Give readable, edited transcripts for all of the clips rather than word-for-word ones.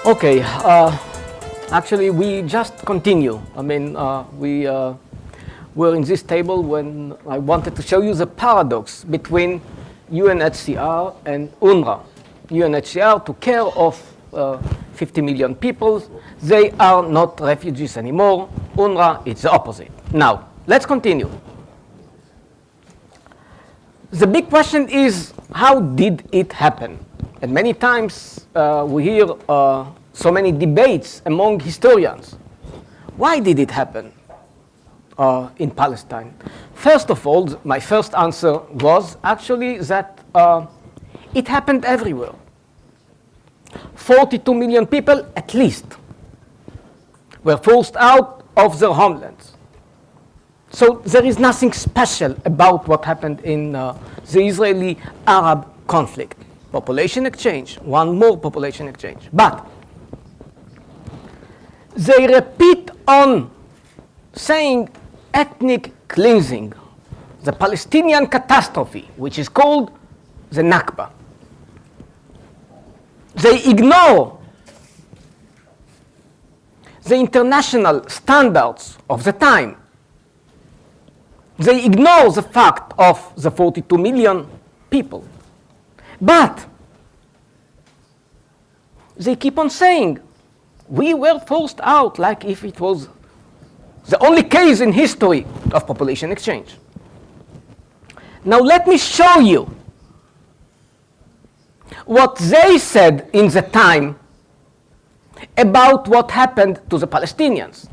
Okay, actually we just continue. I mean, we were in this table when I wanted to show you the paradox between UNHCR and UNRWA. UNHCR took care of 50 million people. They are not refugees anymore. UNRWA, it's the opposite. Now, let's continue. The big question is, how did it happen? And many times we hear so many debates among historians. Why did it happen in Palestine? First of all, my first answer was actually that it happened everywhere. 42 million people, at least, were forced out of their homelands. So there is nothing special about what happened in the Israeli-Arab conflict. Population exchange, one more population exchange. But they repeat on saying ethnic cleansing, the Palestinian catastrophe, which is called the Nakba. They ignore the international standards of the time. They ignore the fact of the 42 million people. But they keep on saying, we were forced out, like if it was the only case in history of population exchange. Now let me show you what they said in the time about what happened to the Palestinians.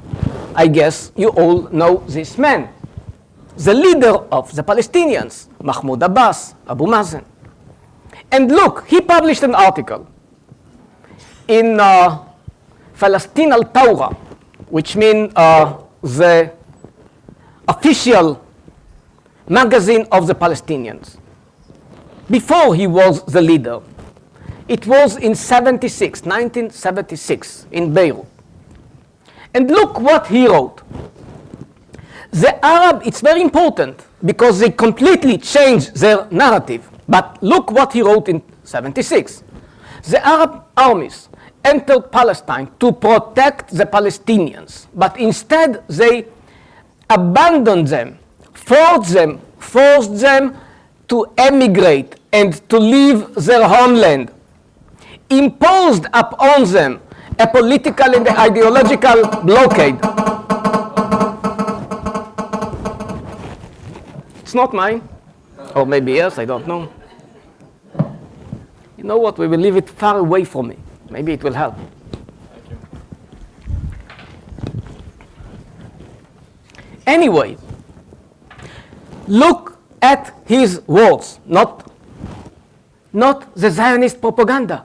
I guess you all know this man, the leader of the Palestinians, Mahmoud Abbas, Abu Mazen. And look, he published an article in Palestine al-Tawra, which means the official magazine of the Palestinians, before he was the leader. It was in 1976, in Beirut. And look what he wrote. The Arab, it's very important, because they completely changed their narrative. But look what he wrote in 76. The Arab armies entered Palestine to protect the Palestinians, but instead they abandoned them, forced them to emigrate and to leave their homeland, imposed upon them a political and ideological blockade. It's not mine. Or maybe yes, I don't know. You know what? We will leave it far away from me. Maybe it will help. Thank you. Anyway, look at his words, not the Zionist propaganda,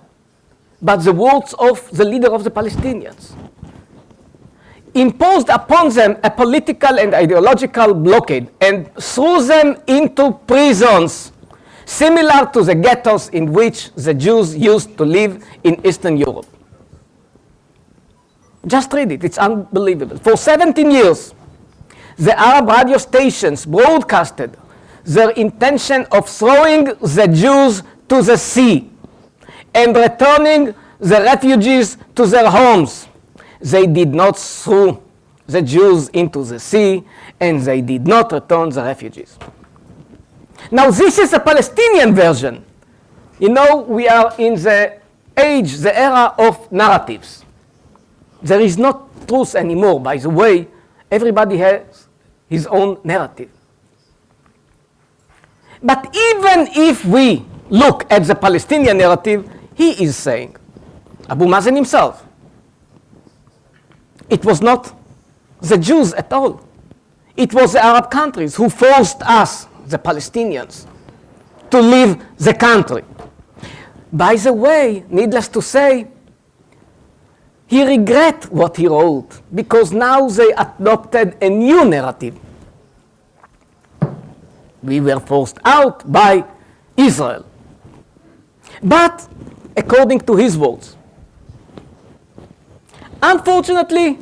but the words of the leader of the Palestinians. Imposed upon them a political and ideological blockade and threw them into prisons similar to the ghettos in which the Jews used to live in Eastern Europe. Just read it, it's unbelievable. For 17 years, the Arab radio stations broadcasted their intention of throwing the Jews to the sea and returning the refugees to their homes. They did not throw the Jews into the sea, and they did not return the refugees. Now, this is a Palestinian version. You know, we are in the age, the era of narratives. There is not truth anymore, by the way. Everybody has his own narrative. But even if we look at the Palestinian narrative, he is saying, Abu Mazen himself, it was not the Jews at all. It was the Arab countries who forced us, the Palestinians, to leave the country. By the way, needless to say, he regrets what he wrote, because now they adopted a new narrative. We were forced out by Israel. But according to his words, unfortunately,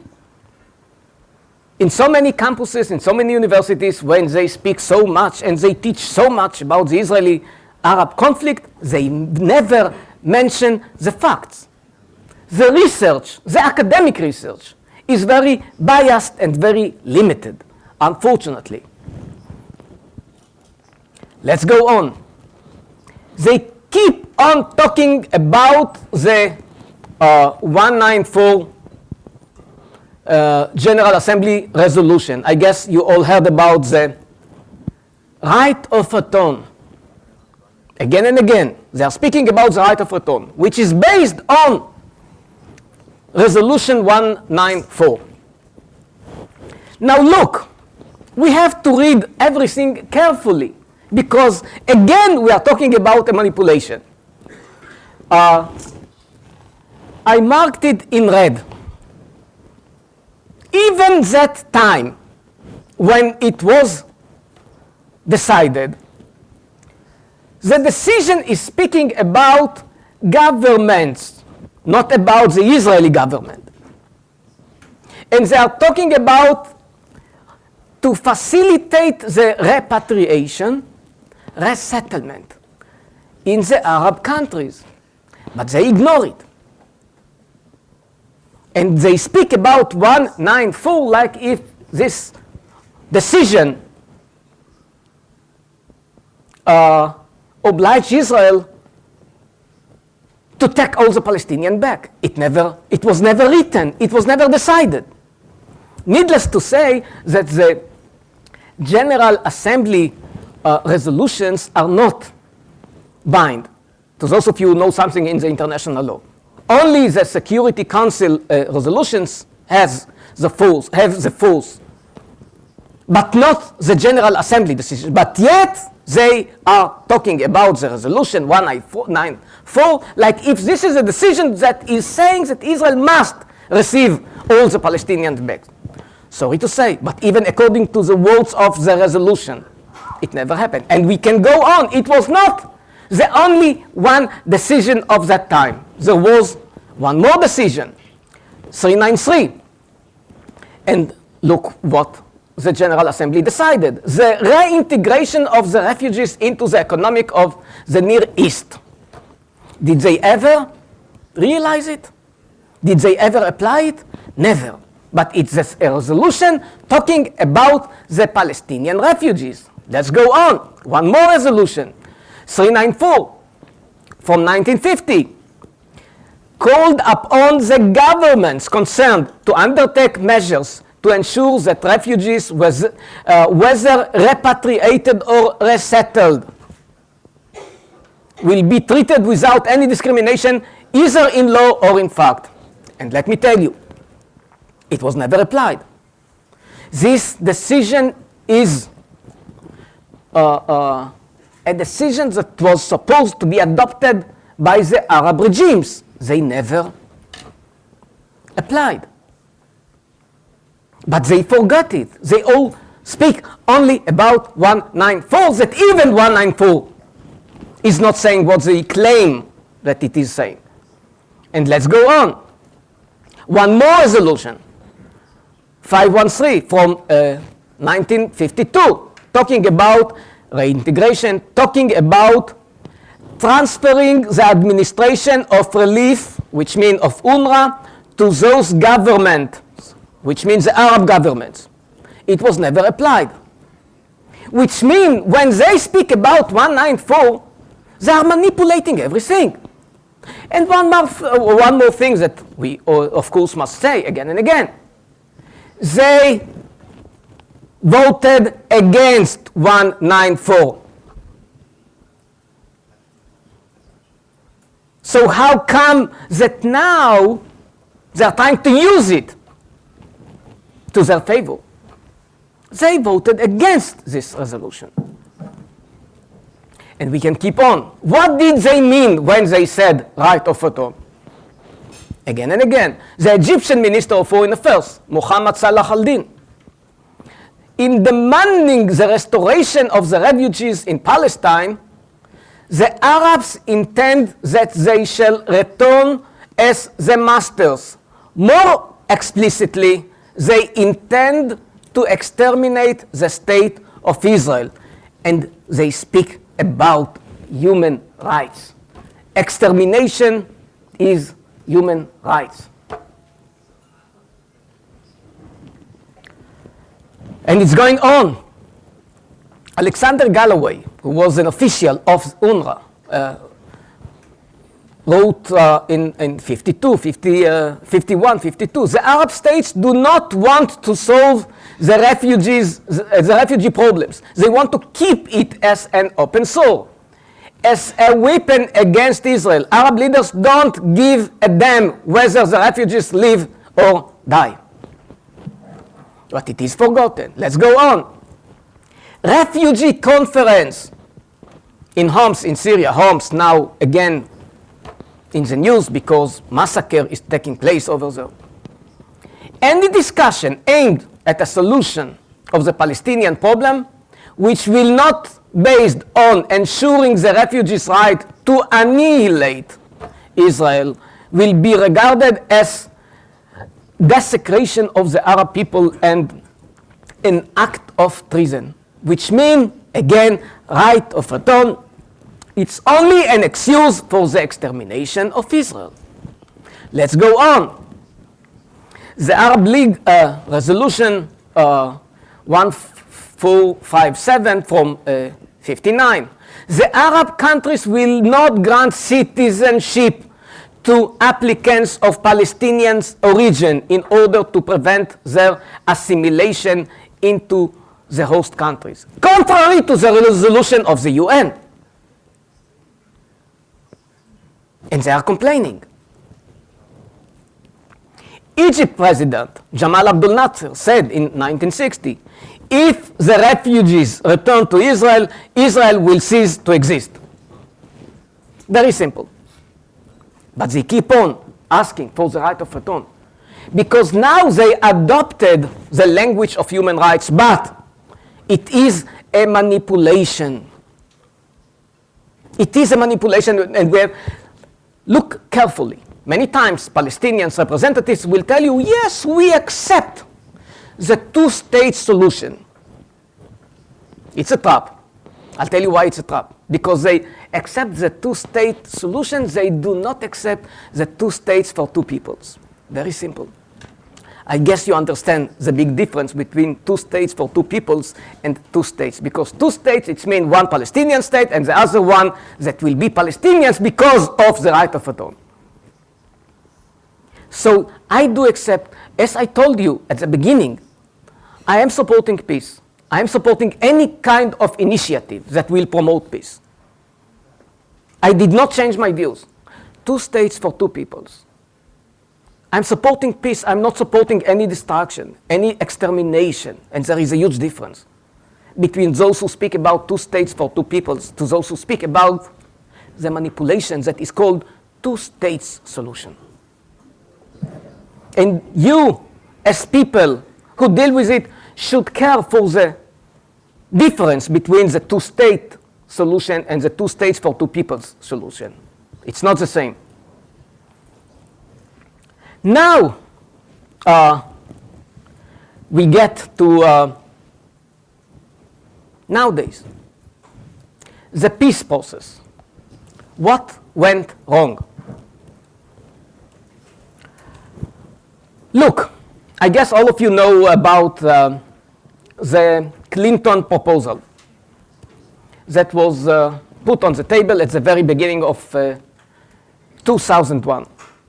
in so many campuses, in so many universities, when they speak so much and they teach so much about the Israeli-Arab conflict, they never mention the facts. the research, the academic research, is very biased and very limited, unfortunately. Let's go on. They keep on talking about the 194 General Assembly resolution. I guess you all heard about the right of return. Again and again, they are speaking about the right of return, which is based on Resolution 194. Now look, we have to read everything carefully, because again we are talking about a manipulation. I marked it in red. Even that time when it was decided, the decision is speaking about governments, not about the Israeli government. And they are talking about to facilitate the repatriation, resettlement in the Arab countries. But they ignore it. And they speak about 194 like if this decision obliged Israel to take all the Palestinians back. It was never written. It was never decided. Needless to say that the General Assembly resolutions are not bind. To those of you who know something in the international law, only the Security Council resolutions have the force, but not the General Assembly decision. But yet they are talking about the resolution 194 like if this is a decision that is saying that Israel must receive all the Palestinians back. Sorry to say, but even according to the words of the resolution, it never happened. And we can go on. It was not the only one decision of that time. There was one more decision, 393. And look what the General Assembly decided. The reintegration of the refugees into the economic of the Near East. Did they ever realize it? Did they ever apply it? Never. But it's a resolution talking about the Palestinian refugees. Let's go on. One more resolution, 394 from 1950. Called upon the governments concerned to undertake measures to ensure that refugees, whether repatriated or resettled, will be treated without any discrimination, either in law or in fact. And let me tell you, it was never applied. This decision is a decision that was supposed to be adopted by the Arab regimes. They never applied. But they forgot it. They all speak only about 194, that even 194 is not saying what they claim that it is saying. And let's go on. One more resolution, 513 from 1952, talking about reintegration, talking about transferring the administration of relief, which means of UNRWA, to those governments, which means the Arab governments. It was never applied. Which means when they speak about 194, they are manipulating everything. And one more thing that we, of course, must say again and again. They voted against 194. So how come that now they are trying to use it to their favor? They voted against this resolution. And we can keep on. What did they mean when they said right of return? Again and again. The Egyptian Minister of Foreign Affairs, Mohammed Salah al-Din, in demanding the restoration of the refugees in Palestine, the Arabs intend that they shall return as the masters. More explicitly, they intend to exterminate the state of Israel. And they speak about human rights. Extermination is human rights. And it's going on. Alexander Galloway, who was an official of UNRWA, wrote in 52, 51, 52, the Arab states do not want to solve the refugee problems. They want to keep it as an open sore, as a weapon against Israel. Arab leaders don't give a damn whether the refugees live or die. But it is forgotten. Let's go on. Refugee conference in Homs in Syria. Homs now again in the news because massacre is taking place over there. Any discussion aimed at a solution of the Palestinian problem, which will not based on ensuring the refugees' right to annihilate Israel, will be regarded as desecration of the Arab people and an act of treason, which means, again, right of return. It's only an excuse for the extermination of Israel. Let's go on. The Arab League resolution 1457 from 59. The Arab countries will not grant citizenship to applicants of Palestinian origin in order to prevent their assimilation into the host countries, contrary to the resolution of the UN. And they are complaining. Egypt President Jamal Abdel Nasser said in 1960, if the refugees return to Israel, Israel will cease to exist. Very simple. But they keep on asking for the right of return, because now they adopted the language of human rights, but it is a manipulation. It is a manipulation, and we have, look carefully. Many times Palestinian representatives will tell you, yes, we accept the two-state solution. It's a trap. I'll tell you why it's a trap. Because they accept the two-state solution, they do not accept the two states for two peoples. Very simple. I guess you understand the big difference between two states for two peoples and two states. Because two states, it means one Palestinian state and the other one that will be Palestinians because of the right of return. So I do accept, as I told you at the beginning, I am supporting peace. I am supporting any kind of initiative that will promote peace. I did not change my views. Two states for two peoples. I'm supporting peace. I'm not supporting any destruction, any extermination. And there is a huge difference between those who speak about two states for two peoples to those who speak about the manipulation that is called two states solution. And you, as people who deal with it, should care for the difference between the two-state solution and the two states for two peoples solution. It's not the same. Now, we get to nowadays, the peace process. What went wrong? Look, I guess all of you know about the Clinton proposal that was put on the table at the very beginning of 2001.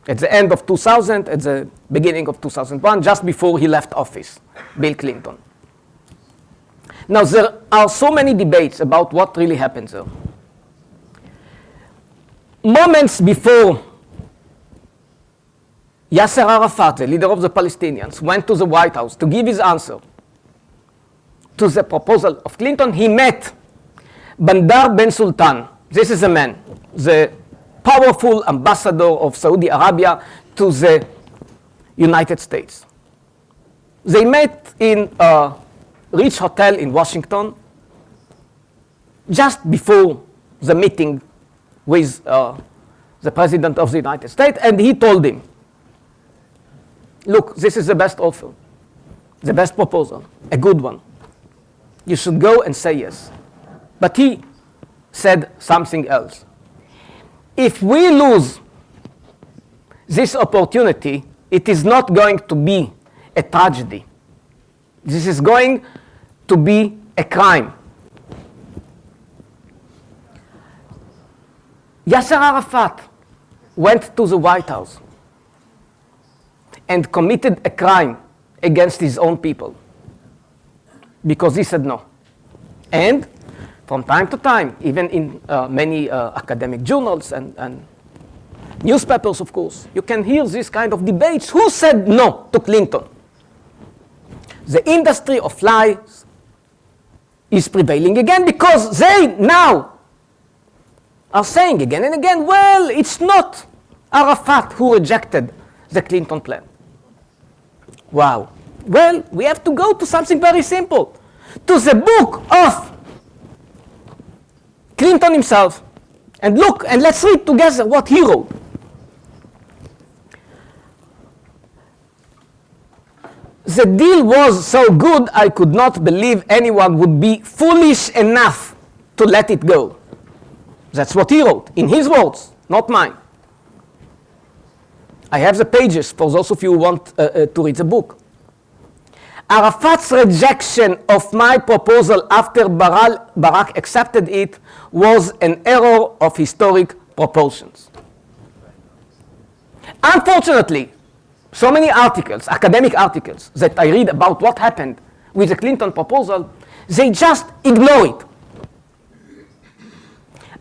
At the end of 2000, at the beginning of 2001, just before he left office, Bill Clinton. Now, there are so many debates about what really happened there. Moments before Yasser Arafat, the leader of the Palestinians, went to the White House to give his answer to the proposal of Clinton, he met Ben-Dror Ben Sultan. This is a man, the powerful ambassador of Saudi Arabia to the United States. They met in a rich hotel in Washington just before the meeting with the President of the United States, and he told him, look, this is the best offer, the best proposal, a good one. You should go and say yes. But he said something else. If we lose this opportunity, it is not going to be a tragedy. This is going to be a crime. Yasser Arafat went to the White House and committed a crime against his own people because he said no. And from time to time, even in many academic journals and newspapers, of course, you can hear this kind of debates. Who said no to Clinton? The industry of lies is prevailing again because they now are saying again and again, well, it's not Arafat who rejected the Clinton plan. Wow. Well, we have to go to something very simple, to the book of Clinton himself, and look, and let's read together what he wrote. The deal was so good, I could not believe anyone would be foolish enough to let it go. That's what he wrote, in his words, not mine. I have the pages for those of you who want to read the book. Arafat's rejection of my proposal after Barak accepted it was an error of historic proportions. Unfortunately, so many articles, academic articles, that I read about what happened with the Clinton proposal, they just ignore it.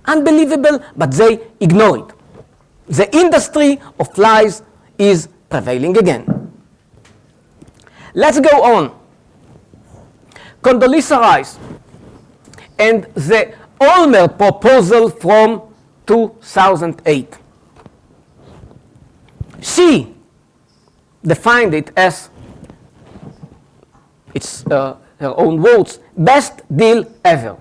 Unbelievable, but they ignore it. The industry of lies is prevailing again. Let's go on. Condoleezza Rice and the Olmert proposal from 2008. She defined it as, it's her own words, best deal ever.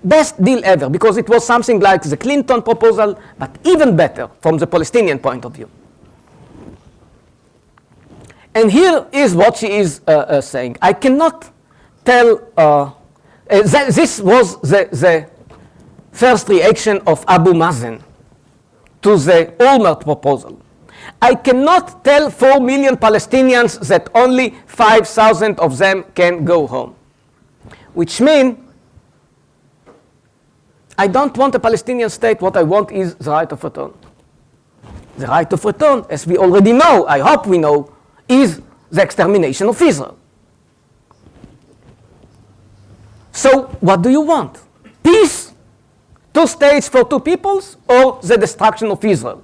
Best deal ever, because it was something like the Clinton proposal, but even better from the Palestinian point of view. And here is what she is saying. I cannot tell, this was the first reaction of Abu Mazen to the Olmert proposal. I cannot tell 4 million Palestinians that only 5,000 of them can go home. Which means I don't want a Palestinian state. What I want is the right of return. The right of return, as we already know, I hope we know, is the extermination of Israel. So what do you want? Peace, 2 states for 2 peoples, or the destruction of Israel?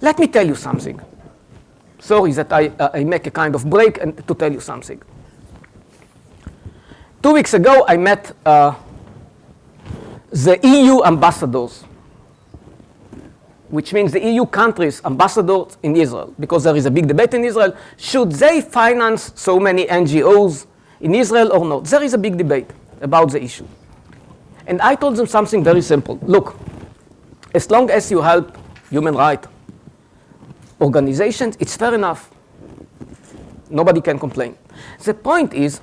Let me tell you something. Sorry that I make a kind of break and to tell you something. 2 weeks ago, I met the EU ambassadors, which means the EU countries' ambassadors in Israel, because there is a big debate in Israel. Should they finance so many NGOs in Israel or not? There is a big debate about the issue. And I told them something very simple. Look, as long as you help human rights organizations, it's fair enough. Nobody can complain. The point is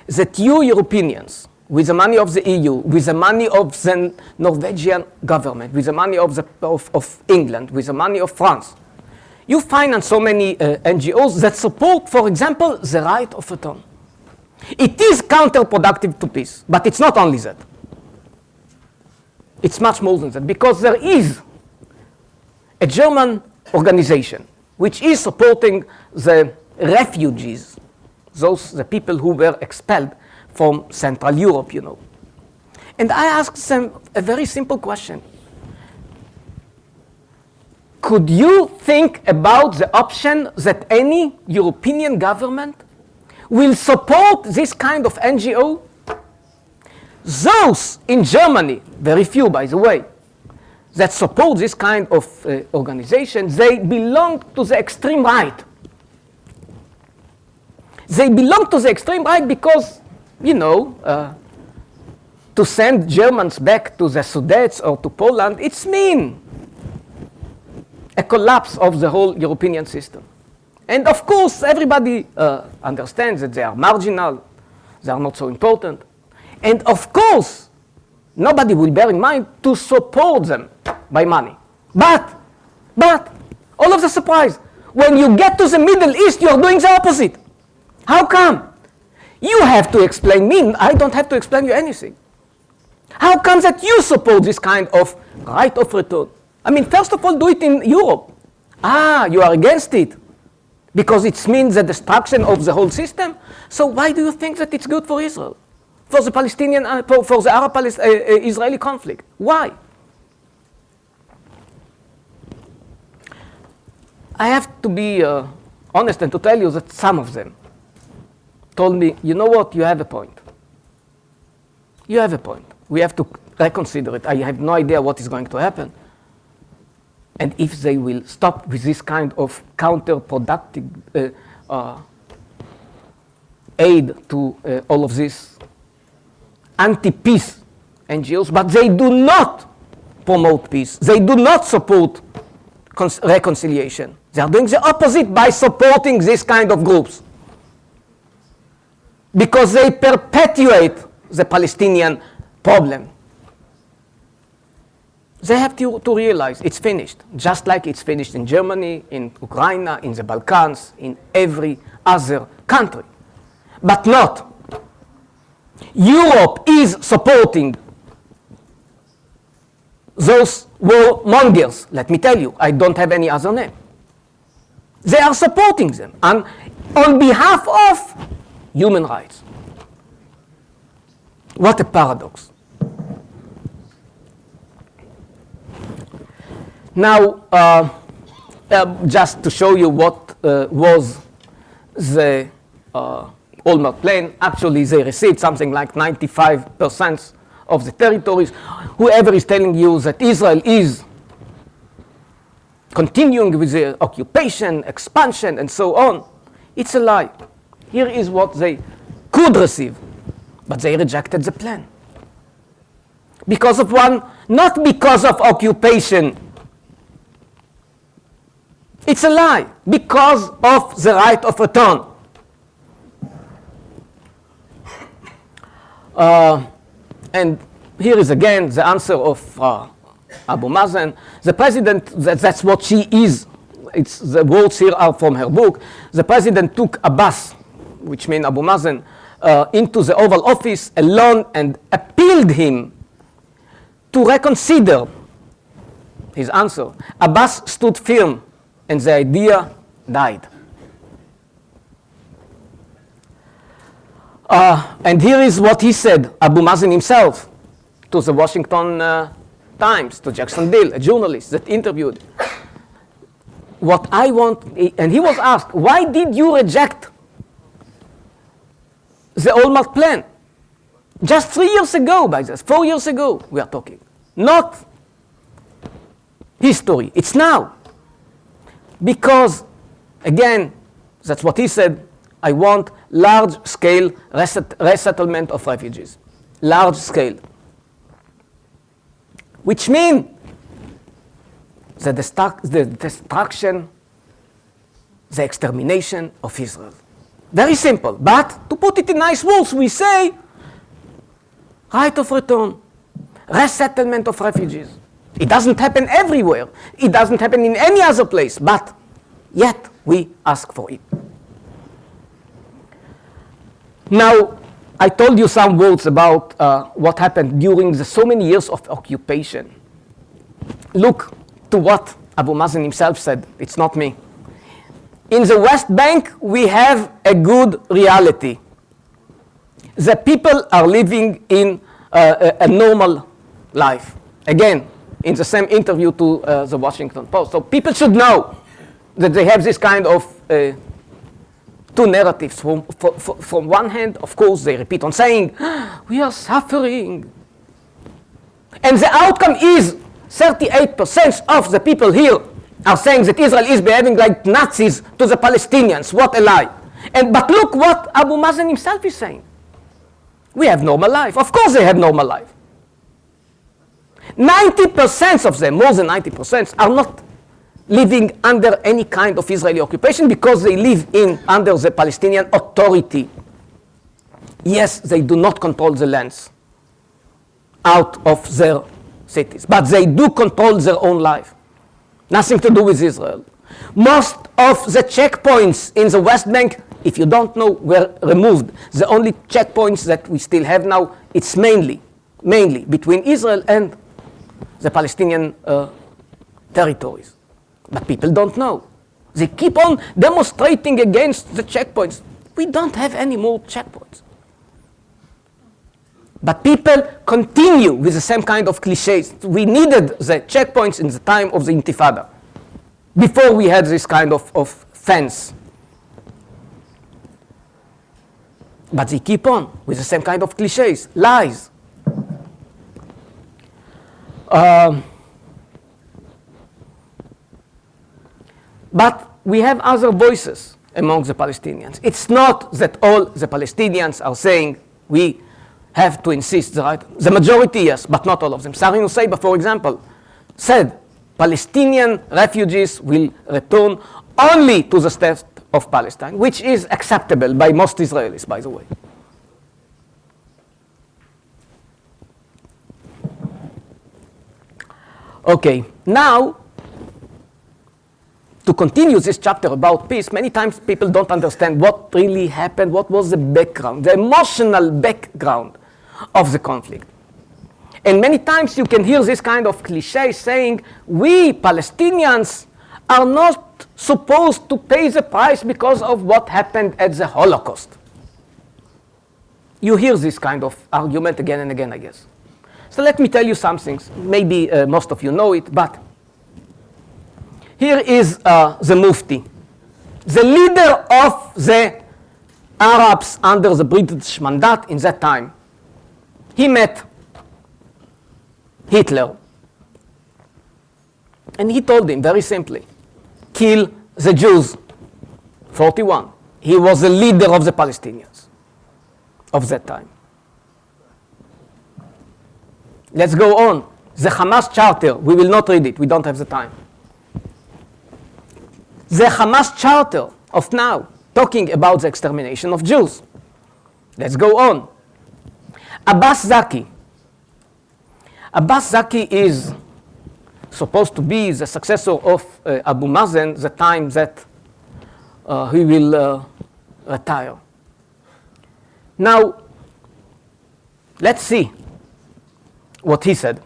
that you Europeans, with the money of the EU, with the money of the Norwegian government, with the money of England, with the money of France, you finance so many NGOs that support, for example, the right of return. It is counterproductive to peace, but it's not only that. It's much more than that, because there is a German organization which is supporting the refugees, the people who were expelled from Central Europe, you know. And I asked them a very simple question. Could you think about the option that any European government will support this kind of NGO? Those in Germany, very few by the way, that support this kind of organization, they belong to the extreme right. They belong to the extreme right because, you know, to send Germans back to the Sudets or to Poland, it's mean a collapse of the whole European system. And of course, everybody understands that they are marginal, they are not so important. And of course, nobody will bear in mind to support them by money. But, all of the surprise, when you get to the Middle East, you're doing the opposite. How come? You have to explain me. I don't have to explain you anything. How come that you support this kind of right of return? I mean, first of all, do it in Europe. You are against it because it means the destruction of the whole system. So why do you think that it's good for Israel, for the Palestinian, for the Arab-Israeli conflict? Why? I have to be honest and to tell you that some of them told me, you know what, you have a point. You have a point. We have to reconsider it. I have no idea what is going to happen. And if they will stop with this kind of counterproductive aid to all of these anti-peace NGOs, but they do not promote peace. They do not support reconciliation. They are doing the opposite by supporting this kind of groups. Because they perpetuate the Palestinian problem. They have to realize it's finished, just like it's finished in Germany, in Ukraine, in the Balkans, in every other country. But not. Europe is supporting those warmongers. Let me tell you, I don't have any other name. They are supporting them and on behalf of human rights. What a paradox. Now, just to show you what was the Olmert plan, actually they received something like 95% of the territories. Whoever is telling you that Israel is continuing with the occupation, expansion, and so on, it's a lie. Here is what they could receive, but they rejected the plan. Because of one, not because of occupation. It's a lie, because of the right of return. And here is again the answer of Abu Mazen. The president, that's what she is. The words here are from her book. The president took Abbas, which means Abu Mazen, into the Oval Office alone and appealed him to reconsider his answer. Abbas stood firm and the idea died. And here is what he said, Abu Mazen himself, to the Washington Times, to Jackson Dill, a journalist that interviewed. What I want, and he was asked, why did you reject the Olmert plan? Just 3 years ago, by this, 4 years ago, we are talking. Not history, it's now. Because, again, that's what he said, I want large-scale resettlement of refugees. Large-scale. Which means the destruction, the extermination of Israel. Very simple. But to put it in nice words, we say right of return, resettlement of refugees. It doesn't happen everywhere. It doesn't happen in any other place. But yet we ask for it. Now, I told you some words about what happened during the so many years of occupation. Look to what Abu Mazen himself said. It's not me. In the West Bank, we have a good reality. The people are living in a normal life. Again, in the same interview to the Washington Post. So people should know that they have this kind of two narratives. From one hand, of course, they repeat on saying, we are suffering. And the outcome is 38% of the people here are saying that Israel is behaving like Nazis to the Palestinians. What a lie. But look what Abu Mazen himself is saying. We have normal life. Of course they have normal life. 90% of them, more than 90%, are not living under any kind of Israeli occupation because they live under the Palestinian Authority. Yes, they do not control the lands out of their cities, but they do control their own life. Nothing to do with Israel. Most of the checkpoints in the West Bank, if you don't know, were removed. The only checkpoints that we still have now, it's mainly between Israel and the Palestinian territories. But people don't know. They keep on demonstrating against the checkpoints. We don't have any more checkpoints. But people continue with the same kind of cliches. We needed the checkpoints in the time of the Intifada, before we had this kind of fence. But they keep on with the same kind of cliches, lies. But we have other voices among the Palestinians. It's not that all the Palestinians are saying we have to insist the right. The majority, yes, but not all of them. Sarin Nusseibeh, for example, said Palestinian refugees will return only to the state of Palestine, which is acceptable by most Israelis, by the way. Okay, now, to continue this chapter about peace, many times people don't understand what really happened, what was the background, the emotional background of the conflict. And many times you can hear this kind of cliche saying, we Palestinians are not supposed to pay the price because of what happened at the Holocaust. You hear this kind of argument again and again, I guess. So let me tell you some things. Maybe most of you know it, but here is the Mufti, the leader of the Arabs under the British Mandate in that time. He met Hitler, and he told him very simply, kill the Jews. 41. He was the leader of the Palestinians of that time. Let's go on. The Hamas Charter, we will not read it, we don't have the time. The Hamas Charter of now, talking about the extermination of Jews. Let's go on. Abbas Zaki. Abbas Zaki is supposed to be the successor of Abu Mazen the time that he will retire. Now, let's see what he said.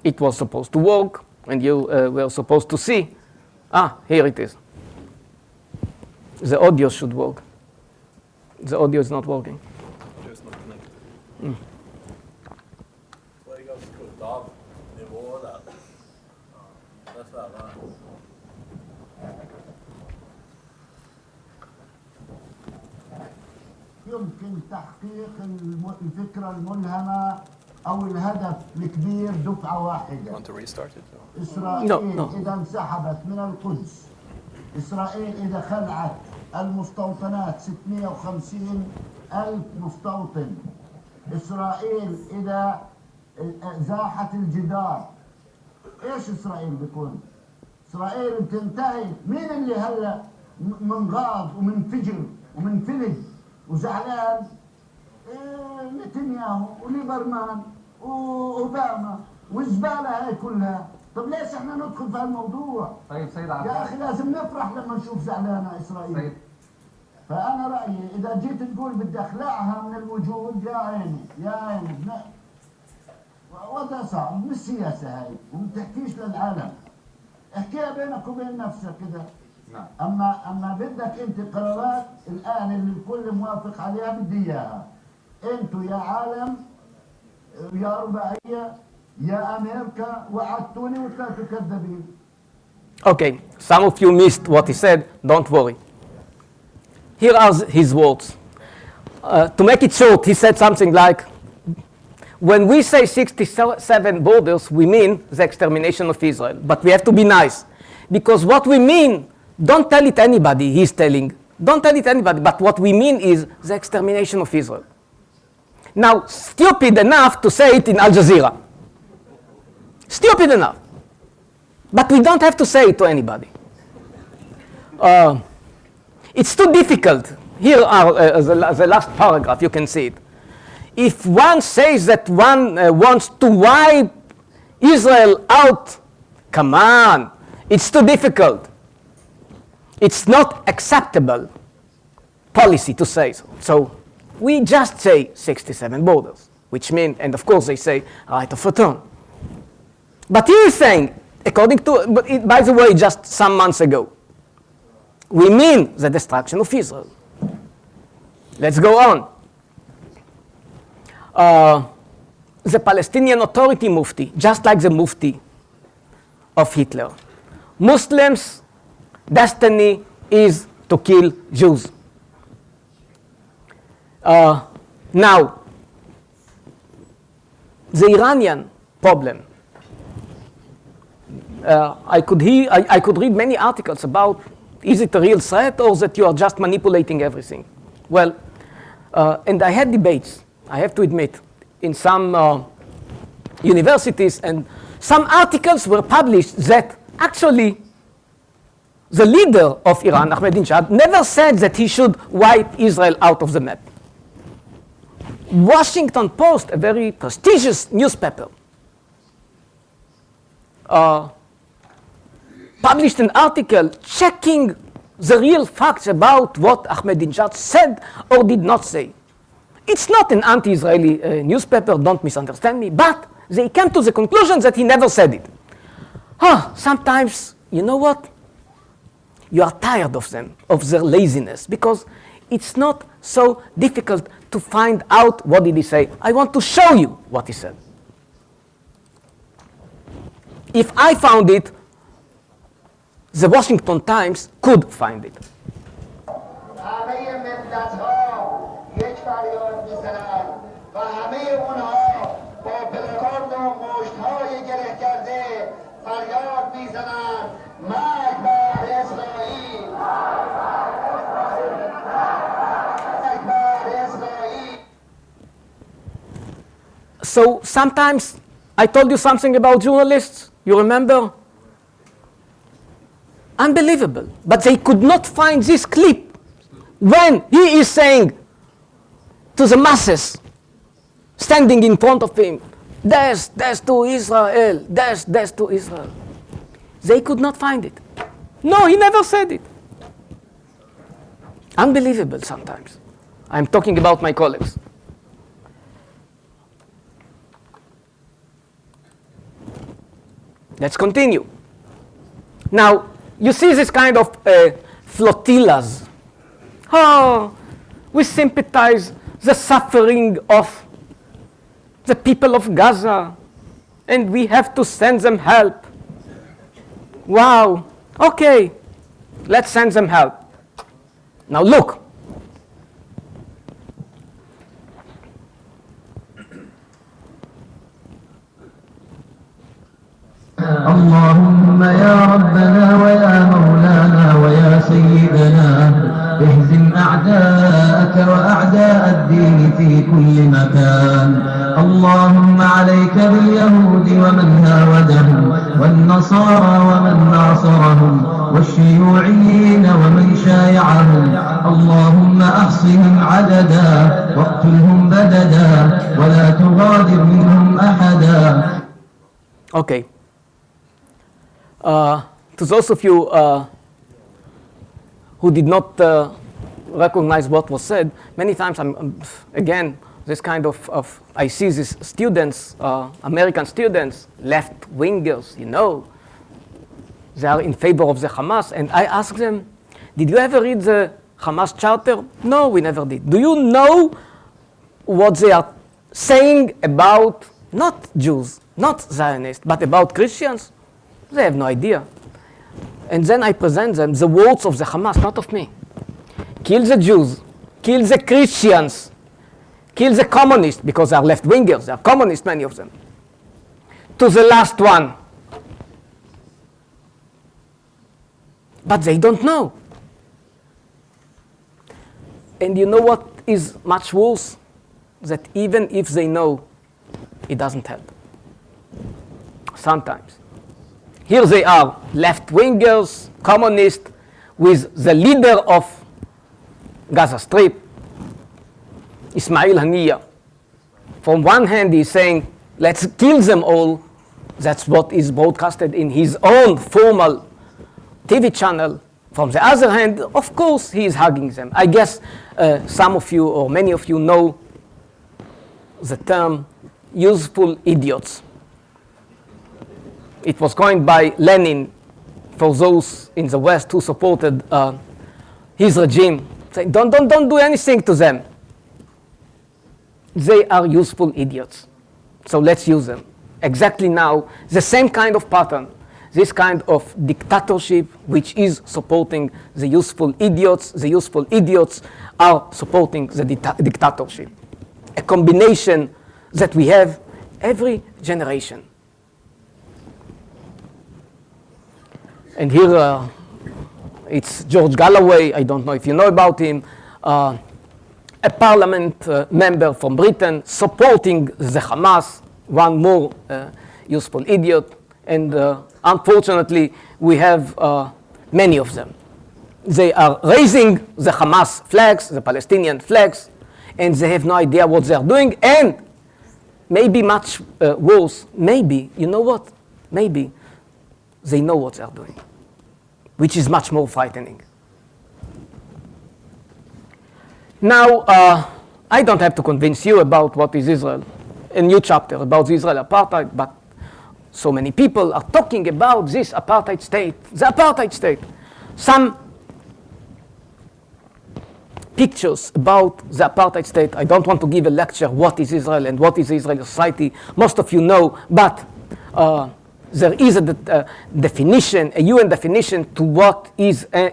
It was supposed to work, and you were supposed to see. Ah, here it is. The audio should work. The audio is not working. It's not connected. Well, you got skrudd av nivået der. Dessverre. يمكن تحقيق الفكرة الملهمة أو الهدف الكبير دفعة واحدة. Want to restart it? إسرائيل No. إذا انسحبت من القدس، إسرائيل إذا خلعت المستوطنات 650 ألف مستوطن، إسرائيل إذا زاحت الجدار، إيش إسرائيل بيكون؟ إسرائيل بتنتهي. مين اللي هلا منغاض ومنفجر ومنفلت وزعلان؟ نتنياهو وليبرمان وأوباما والزبالة هاي كلها. طب ليش احنا ندخل في هالموضوع؟ طيب سيد عبد يا اخي لازم نفرح لما نشوف زعلانه اسرائيل. سيد. فانا رايي اذا جيت تقول بدي اخلعها من الوجود، يا عيني يا عيني وضع صعب. مش سياسه هاي وما تحكيش للعالم، احكيها بينك وبين نفسك كده. نعم. اما بدك انت قرارات الان اللي الكل موافق عليها، بدي اياها. انتوا يا عالم يا رباعيه يا أمريكا وعدتوني وثلاثة كذابين. Okay, some of you missed what he said. Don't worry. Here are his words. To make it short, he said something like, when we say 67 borders, we mean the extermination of Israel. But we have to be nice. Because what we mean, don't tell it anybody, he's telling. Don't tell it anybody, but what we mean is the extermination of Israel. Now, stupid enough to say it in Al Jazeera. Stupid enough. But we don't have to say it to anybody. It's too difficult here are the last paragraph, you can see it. If one says that one wants to wipe Israel out, come on, it's too difficult. It's not acceptable policy to say so. So we just say 67 borders, which mean, and of course they say right of return. But he is saying, according to, by the way, just some months ago, we mean the destruction of Israel. Let's go on. The Palestinian Authority Mufti, just like the Mufti of Hitler. Muslims' destiny is to kill Jews. Now, the Iranian problem. I could read many articles about, is it a real threat or that you are just manipulating everything? Well, and I had debates, I have to admit, in some universities, and some articles were published that actually the leader of Iran, Ahmadinejad, never said that he should wipe Israel out of the map. Washington Post, a very prestigious newspaper, published an article checking the real facts about what Ahmadinejad said or did not say. It's not an anti-Israeli newspaper, don't misunderstand me, but they came to the conclusion that he never said it. Sometimes, you know what? You are tired of them, of their laziness, because it's not so difficult to find out what did he say. I want to show you what he said. If I found it, the Washington Times could find it. So sometimes I told you something about journalists, you remember? Unbelievable. But they could not find this clip when he is saying to the masses standing in front of him, death to Israel, death to Israel. They could not find it. No, he never said it. Unbelievable sometimes. I'm talking about my colleagues. Let's continue. Now, you see this kind of flotillas. We sympathize the suffering of the people of Gaza, and we have to send them help. Wow, okay, let's send them help. Now look. اللهم يا ربنا ويا مولانا ويا سيدنا اهزم أعداءك وأعداء الدين في كل مكان. اللهم عليك باليهود ومن هاودهم والنصارى ومن ناصرهم والشيوعيين ومن شايعهم. اللهم أحصهم عددا واقتلهم بددا ولا تغادر منهم أحدا. Okay. To those of you who did not recognize what was said, many times again, this kind of I see these students, American students, left-wingers, you know, they are in favor of the Hamas, and I ask them, did you ever read the Hamas charter? No, we never did. Do you know what they are saying about not Jews, not Zionists, but about Christians? They have no idea. And then I present them the words of the Hamas, not of me. Kill the Jews, kill the Christians, kill the communists, because they are left-wingers, they are communists, many of them. To the last one. But they don't know. And you know what is much worse? That even if they know, it doesn't help. Sometimes. Here they are, left-wingers, communists, with the leader of Gaza Strip. Ismail Haniyeh. From one hand, he's saying, let's kill them all. That's what is broadcasted in his own formal TV channel. From the other hand, of course, he is hugging them. I guess some of you or many of you know the term useful idiots. It was coined by Lenin for those in the West who supported his regime. Saying, don't do anything to them. They are useful idiots. So let's use them. Exactly now, the same kind of pattern, this kind of dictatorship which is supporting the useful idiots. The useful idiots are supporting the dictatorship. A combination that we have every generation. And here it's George Galloway. I don't know if you know about him. A parliament member from Britain supporting the Hamas, one more useful idiot. And unfortunately, we have many of them. They are raising the Hamas flags, the Palestinian flags, and they have no idea what they are doing. And maybe much worse, maybe, you know what? Maybe they know what they are doing, which is much more frightening. Now, I don't have to convince you about what is Israel, a new chapter about the Israel apartheid, but so many people are talking about this apartheid state, the apartheid state. Some pictures about the apartheid state. I don't want to give a lecture what is Israel and what is Israeli society. Most of you know, but there is a definition, a UN definition to what is an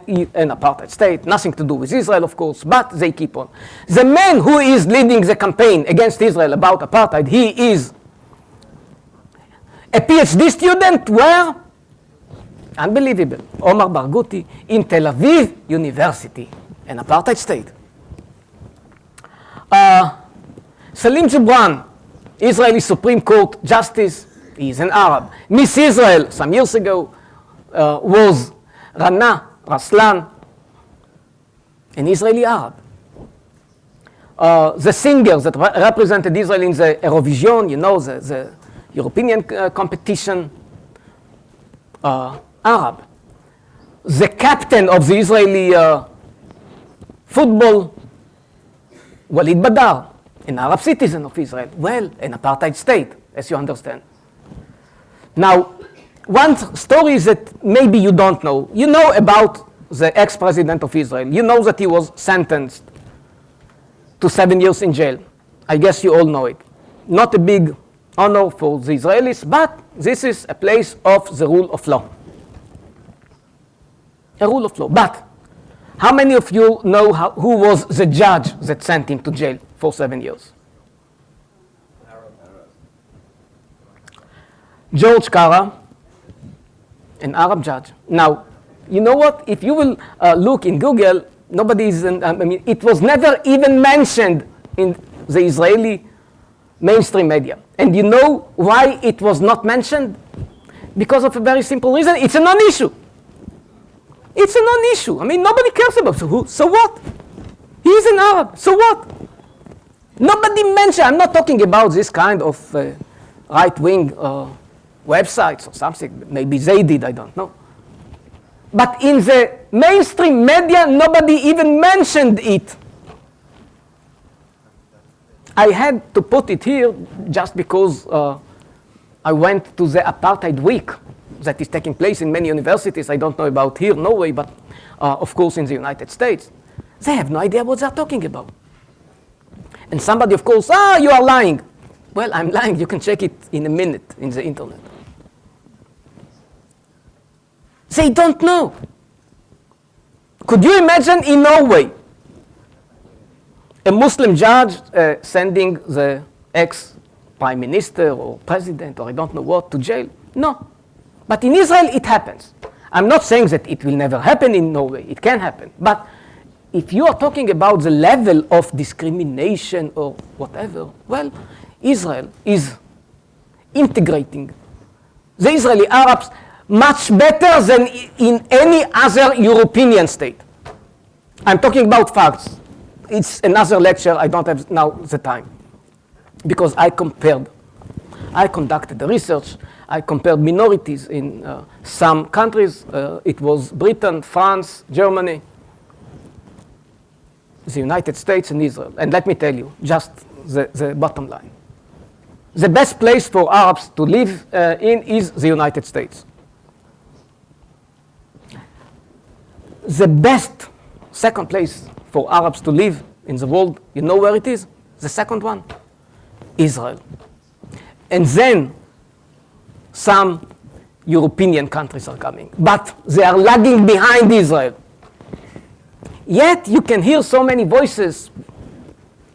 apartheid state. Nothing to do with Israel, of course, but they keep on. The man who is leading the campaign against Israel about apartheid, he is a PhD student where? Unbelievable. Omar Barghouti in Tel Aviv University, an apartheid state. Salim Gibran, Israeli Supreme Court Justice, he is an Arab. Miss Israel, some years ago, was Rana Raslan, an Israeli Arab. The singers that represented Israel in the Eurovision, you know, the European competition, Arab. The captain of the Israeli football, Walid Badar, an Arab citizen of Israel. Well, an apartheid state, as you understand. Now, one story that maybe you don't know. You know about the ex-president of Israel. You know that he was sentenced to 7 years in jail. I guess you all know it. Not a big honor for the Israelis, but this is a place of the rule of law. A rule of law. But how many of you know who was the judge that sent him to jail for 7 years? George Kara, an Arab judge. Now, you know what? If you will look in Google, it was never even mentioned in the Israeli mainstream media. And you know why it was not mentioned? Because of a very simple reason. It's a non-issue. It's a non-issue. I mean, nobody cares about it. So what? He is an Arab. So what? Nobody mentioned. I'm not talking about this kind of right-wing websites or something. Maybe they did, I don't know. But in the mainstream media, nobody even mentioned it. I had to put it here just because I went to the Apartheid Week that is taking place in many universities. I don't know about here, Norway, but of course in the United States. They have no idea what they're talking about. And somebody, of course, you are lying. Well, I'm lying. You can check it in a minute in the internet. They don't know. Could you imagine in Norway a Muslim judge sending the ex-prime minister or president or I don't know what to jail? No. But in Israel, it happens. I'm not saying that it will never happen in Norway. It can happen. But if you are talking about the level of discrimination or whatever, well, Israel is integrating the Israeli Arabs much better than in any other European state. I'm talking about facts. it's another lecture. I don't have now the time. Because I conducted the research. I compared minorities in some countries. It was Britain, France, Germany, the United States, and Israel. And let me tell you, just the bottom line. The best place for Arabs to live in is the United States. The best second place for Arabs to live in the world, you know where it is? The second one? Israel. And then some European countries are coming, but they are lagging behind Israel. Yet you can hear so many voices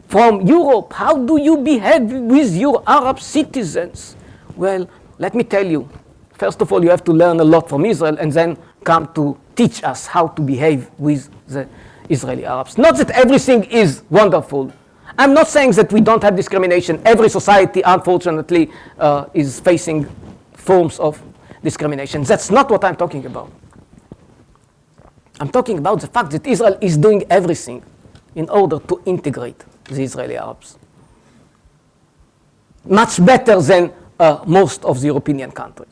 from Europe. How do you behave with your Arab citizens? Well, let me tell you. First of all, you have to learn a lot from Israel and then come to teach us how to behave with the Israeli Arabs. Not that everything is wonderful. I'm not saying that we don't have discrimination. Every society, unfortunately, is facing forms of discrimination. That's not what I'm talking about. I'm talking about the fact that Israel is doing everything in order to integrate the Israeli Arabs. Much better than most of the European countries.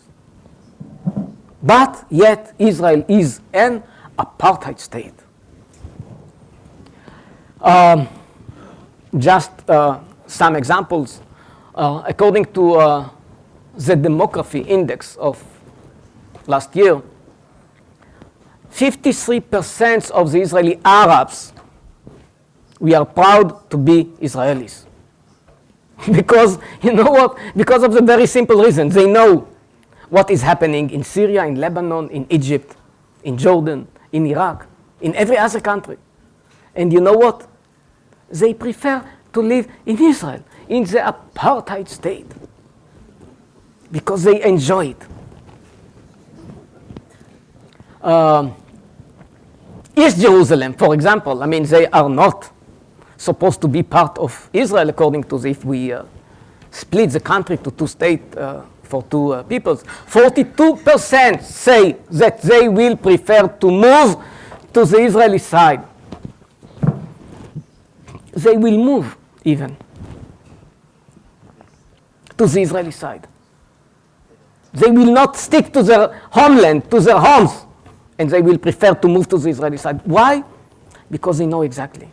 But yet Israel is an apartheid state. Just some examples. According to the demography index of last year, 53% of the Israeli Arabs, we are proud to be Israelis. Because, you know what? Because of the very simple reason. They know what is happening in Syria, in Lebanon, in Egypt, in Jordan, in Iraq, in every other country. And you know what? They prefer to live in Israel, in the apartheid state, because they enjoy it. East Jerusalem, for example, I mean, they are not supposed to be part of Israel, according to if we split the country to two states for two peoples. 42% say that they will prefer to move to the Israeli side. They will move even to the Israeli side. They will not stick to their homeland, to their homes, and they will prefer to move to the Israeli side. Why? Because they know exactly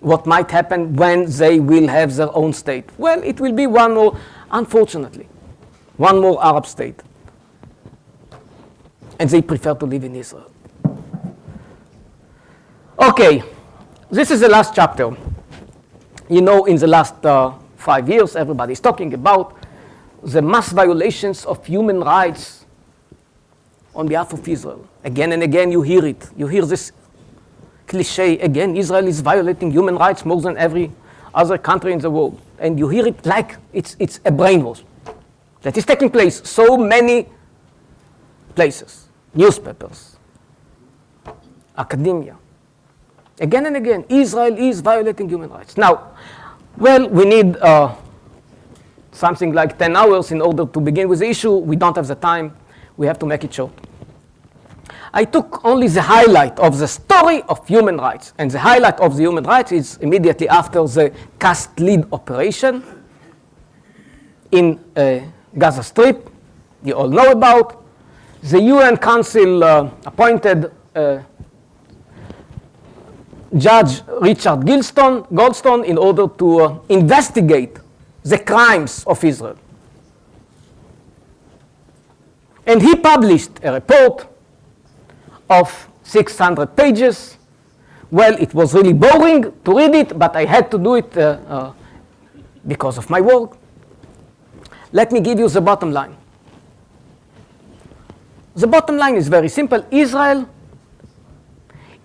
what might happen when they will have their own state. Well, it will be one more, unfortunately, one more Arab state. And they prefer to live in Israel. Okay, this is the last chapter. You know, in the last 5 years, everybody is talking about the mass violations of human rights on behalf of Israel. Again and again you hear it. You hear this cliche again. Israel is violating human rights more than every other country in the world. And you hear it like it's a brainwash that is taking place so many places. Newspapers, academia. Again and again, Israel is violating human rights. Now, well, we need something like 10 hours in order to begin with the issue. We don't have the time. We have to make it short. I took only the highlight of the story of human rights. And the highlight of the human rights is immediately after the cast lead operation in Gaza Strip. You all know about. The UN Council appointed Judge Richard Goldstone in order to investigate the crimes of Israel. And he published a report of 600 pages. Well, it was really boring to read it, but I had to do it because of my work. Let me give you the bottom line. The bottom line is very simple. Israel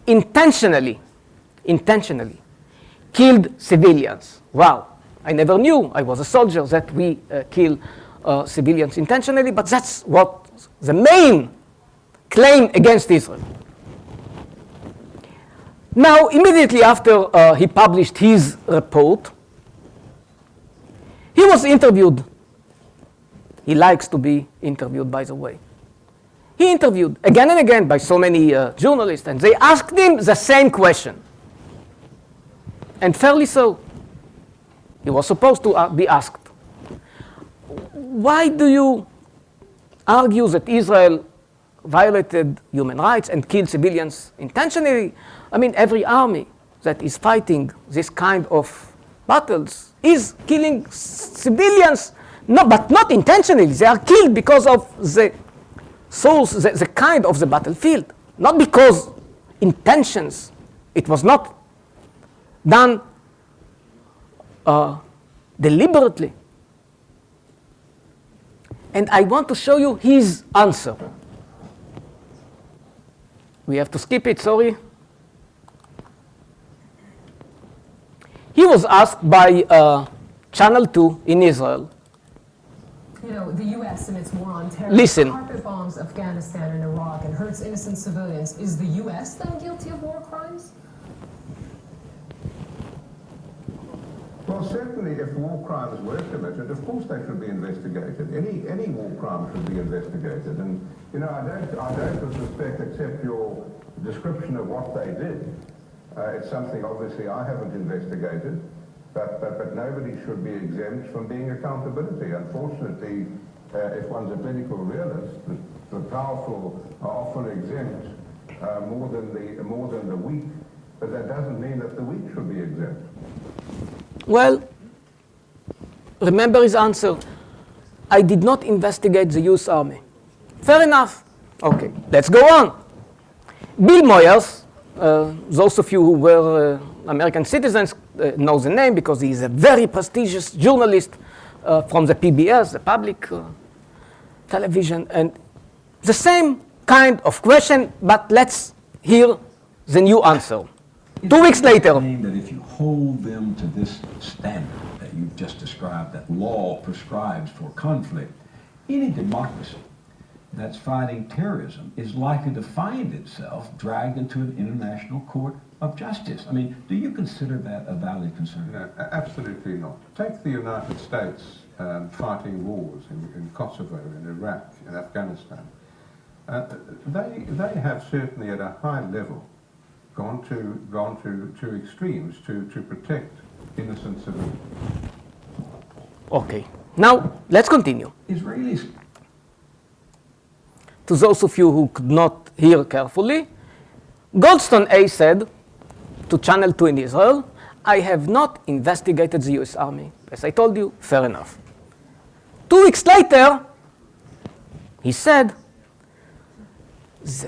intentionally killed civilians. Wow, I never knew, I was a soldier, that we kill civilians intentionally, but that's what the main claim against Israel. Now, immediately after he published his report, he was interviewed. He likes to be interviewed, by the way. He interviewed again and again by so many journalists, and they asked him the same question. and fairly so. He was supposed to be asked, why do you argue that Israel violated human rights and killed civilians intentionally? I mean, every army that is fighting this kind of battles is killing civilians, no, but not intentionally. They are killed because of the source, the kind of the battlefield, not because intentions. It was not done deliberately. And I want to show you his answer. We have to skip it, sorry. He was asked by Channel 2 in Israel. You know, the U.S. and its war on terror Listen. carpet bombs Afghanistan and Iraq and hurts innocent civilians. Is the U.S. then guilty of war crimes? Well, certainly if war crimes were committed, of course they should be investigated. Any war crime should be investigated. And, you know, I don't with respect accept your description of what they did. It's something obviously I haven't investigated, but nobody should be exempt from being accountability. Unfortunately, if one's a political realist, the powerful are often exempt more than the weak, but that doesn't mean that the weak should be exempt. Well, remember his answer. I did not investigate the U.S. Army. Fair enough. Okay, let's go on. Bill Moyers, those of you who were American citizens know the name because he is a very prestigious journalist from the PBS, the public television, and the same kind of question, but let's hear the new answer. 2 weeks later. That if you hold them to this standard that you've just described, that law prescribes for conflict, any democracy that's fighting terrorism is likely to find itself dragged into an international court of justice. I mean, do you consider that a valid concern? No, absolutely not. Take the United States fighting wars in Kosovo, in Iraq, in Afghanistan. They have certainly at a high level gone to extremes to protect innocent civilians. Okay, now let's continue. Israelis. To those of you who could not hear carefully, Goldstone A said to Channel 2 in Israel, I have not investigated the US Army. As I told you, fair enough. 2 weeks later, he said,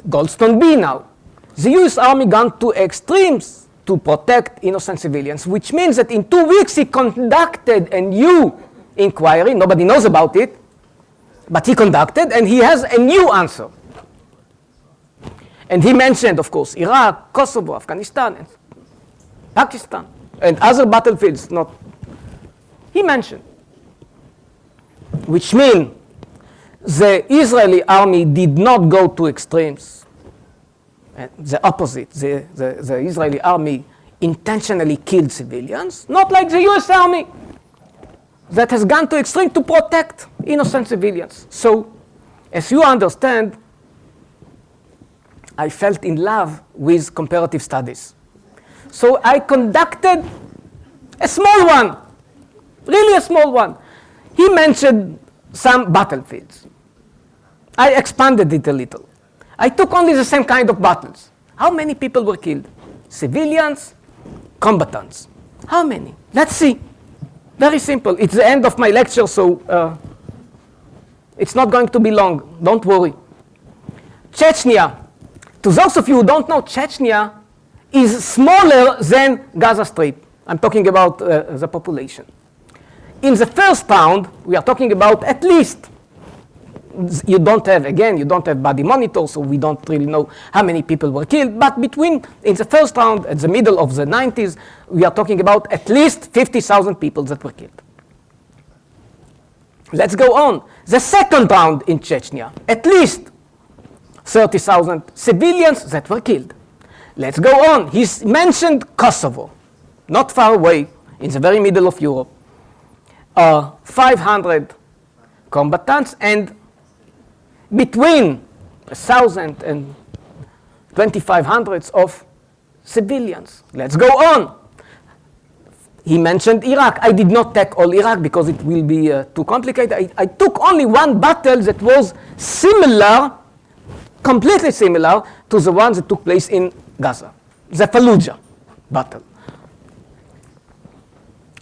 Goldstone B now, the US Army gone to extremes to protect innocent civilians, which means that in 2 weeks he conducted a new inquiry. Nobody knows about it, but he conducted, and he has a new answer. And he mentioned, of course, Iraq, Kosovo, Afghanistan, and Pakistan, and other battlefields. Not he mentioned, which means the Israeli army did not go to extremes. The opposite, the Israeli army intentionally killed civilians, not like the US Army that has gone to extreme to protect innocent civilians. So, as you understand, I felt in love with comparative studies. So I conducted a small one, really a small one. He mentioned some battlefields. I expanded it a little. I took only the same kind of battles. How many people were killed? Civilians, combatants. How many? Let's see. Very simple. It's the end of my lecture, so it's not going to be long. Don't worry. Chechnya. To those of you who don't know, Chechnya is smaller than Gaza Strip. I'm talking about the population. In the first round, we are talking about at least, you don't have body monitors, so we don't really know how many people were killed. But in the first round, at the middle of the 90s, we are talking about at least 50,000 people that were killed. Let's go on. The second round in Chechnya, at least 30,000 civilians that were killed. Let's go on. He's mentioned Kosovo, not far away, in the very middle of Europe. 500 combatants and between 1,000 and 2,500 of civilians. Let's go on. He mentioned Iraq. I did not take all Iraq because it will be too complicated. I took only one battle that was similar, completely similar to the one that took place in Gaza, the Fallujah battle.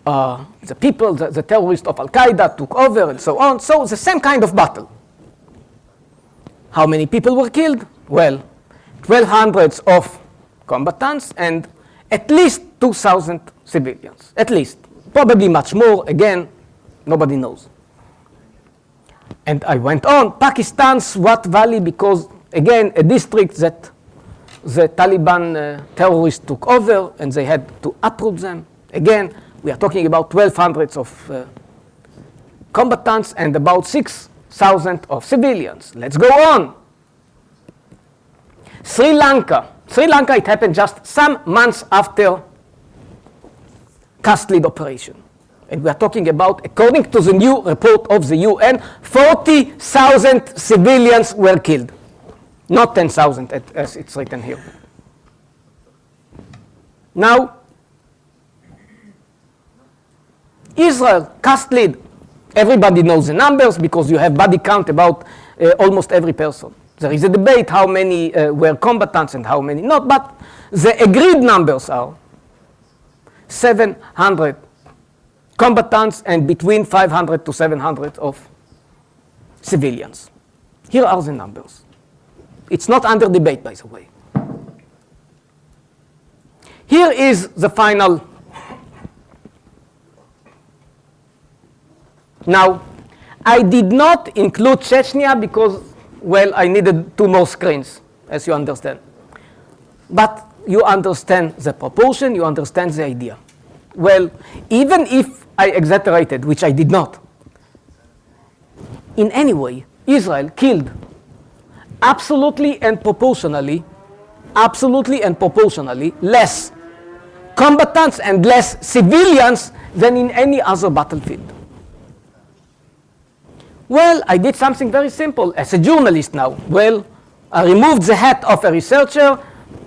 The people, the terrorists of Al-Qaeda took over and so on. So the same kind of battle. How many people were killed? Well, 1,200 of combatants and at least 2,000 civilians. At least. Probably much more. Again, nobody knows. And I went on. Pakistan's Swat Valley, because, again, a district that the Taliban terrorists took over and they had to uproot them. Again, we are talking about 1,200 of combatants and about 6,000 of civilians. Let's go on. Sri Lanka. Sri Lanka, it happened just some months after caste lead operation. And we are talking about, according to the new report of the UN, 40,000 civilians were killed. Not 10,000 as it's written here. Now, Israel, caste lead. Everybody knows the numbers because you have body count about almost every person. There is a debate how many were combatants and how many not, but the agreed numbers are 700 combatants and between 500 to 700 of civilians. Here are the numbers. It's not under debate, by the way. Here is the final. Now, I did not include Chechnya because, well, I needed 2 more screens, as you understand. But you understand the proportion, you understand the idea. Well, even if I exaggerated, which I did not, in any way, Israel killed absolutely and proportionally less combatants and less civilians than in any other battlefield. Well, I did something very simple as a journalist now. Well, I removed the hat of a researcher,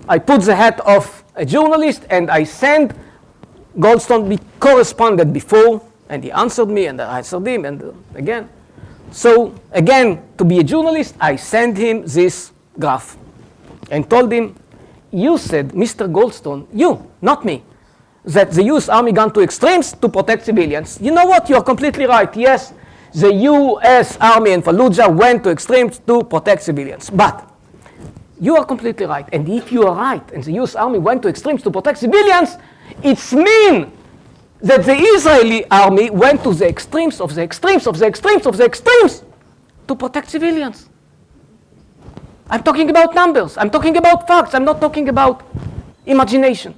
I put the hat of a journalist, and I sent Goldstone. We corresponded before, and he answered me, and I answered him, and again. So, again, to be a journalist, I sent him this graph and told him, you said, Mr. Goldstone, you, not me, that the U.S. Army gone to extremes to protect civilians. You know what? You're completely right. Yes, the U.S. Army in Fallujah went to extremes to protect civilians. But you are completely right. And if you are right, and the U.S. Army went to extremes to protect civilians, it's mean that the Israeli army went to the extremes of the extremes of the extremes of the extremes to protect civilians. I'm talking about numbers. I'm talking about facts. I'm not talking about imagination.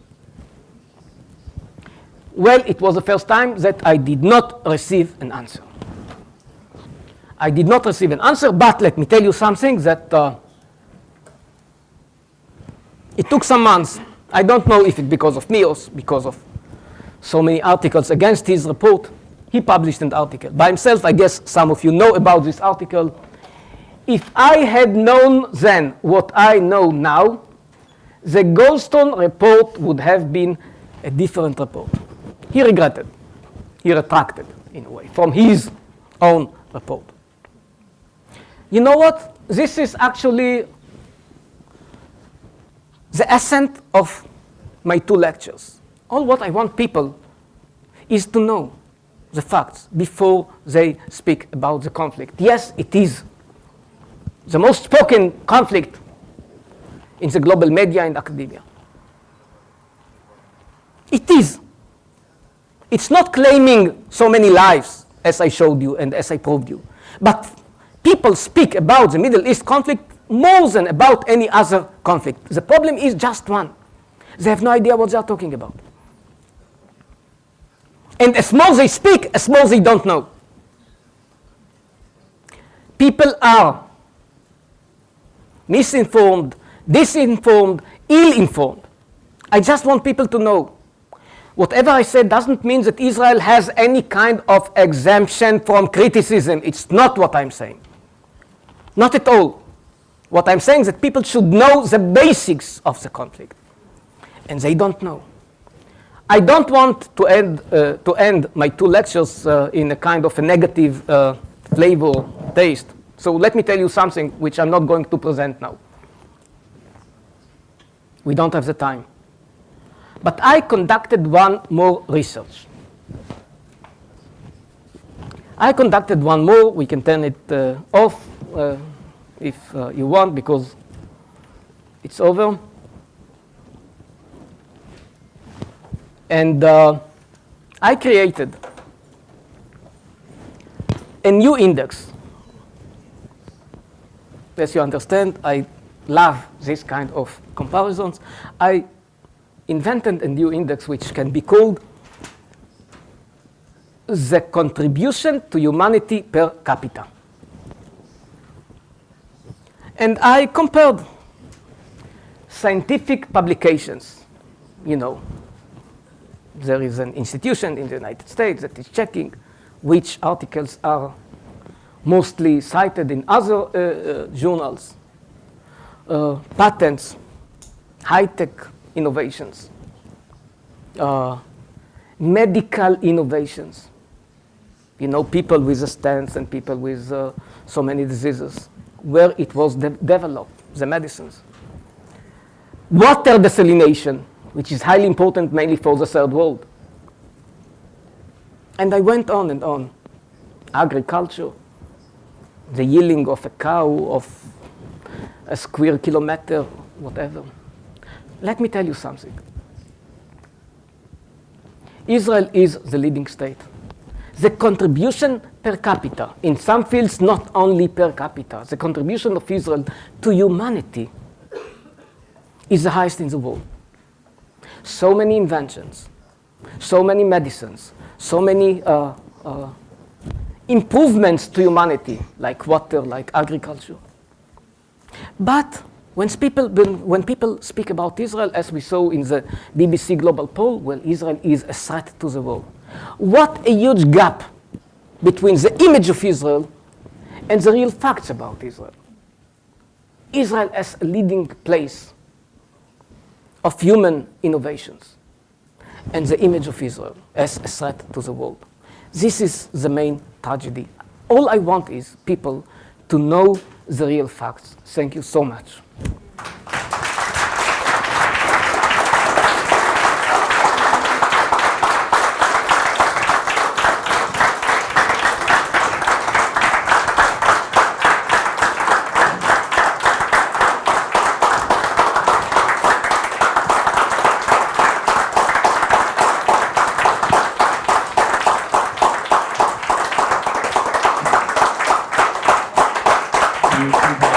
Well, it was the first time that I did not receive an answer. I did not receive an answer, but let me tell you something that it took some months. I don't know if it's because of me or because of so many articles against his report. He published an article by himself. I guess some of you know about this article. If I had known then what I know now, the Goldstone report would have been a different report. He regretted. He retracted, in a way, from his own report. You know what? This is actually the essence of my 2 lectures. All what I want people is to know the facts before they speak about the conflict. Yes, it is the most spoken conflict in the global media and academia. It is. It's not claiming so many lives as I showed you and as I proved you. But people speak about the Middle East conflict more than about any other conflict. The problem is just one. They have no idea what they are talking about. And as more they speak, as more they don't know. People are misinformed, disinformed, ill-informed. I just want people to know. Whatever I said doesn't mean that Israel has any kind of exemption from criticism. It's not what I'm saying. Not at all. What I'm saying is that people should know the basics of the conflict. And they don't know. I don't want to end my two lectures in a kind of a negative flavor taste. So let me tell you something which I'm not going to present now. We don't have the time. But I conducted one more research. I conducted one more. We can turn it off if you want, because it's over. And I created a new index. As you understand, I love this kind of comparisons. I invented a new index which can be called the contribution to humanity per capita. And I compared scientific publications. You know, there is an institution in the United States that is checking which articles are mostly cited in other journals, patents, high-tech innovations, medical innovations. You know, people with stents and people with so many diseases, where it was developed, the medicines. Water desalination, which is highly important mainly for the third world. And I went on and on. Agriculture, the yielding of a cow, of a square kilometer, whatever. Let me tell you something. Israel is the leading state. The contribution per capita, in some fields not only per capita, the contribution of Israel to humanity is the highest in the world. So many inventions, so many medicines, so many improvements to humanity, like water, like agriculture. But when people speak about Israel, as we saw in the BBC Global Poll, well, Israel is a threat to the world. What a huge gap between the image of Israel and the real facts about Israel. Israel as a leading place of human innovations, and the image of Israel as a threat to the world. This is the main tragedy. All I want is people to know the real facts. Thank you so much. Thank you.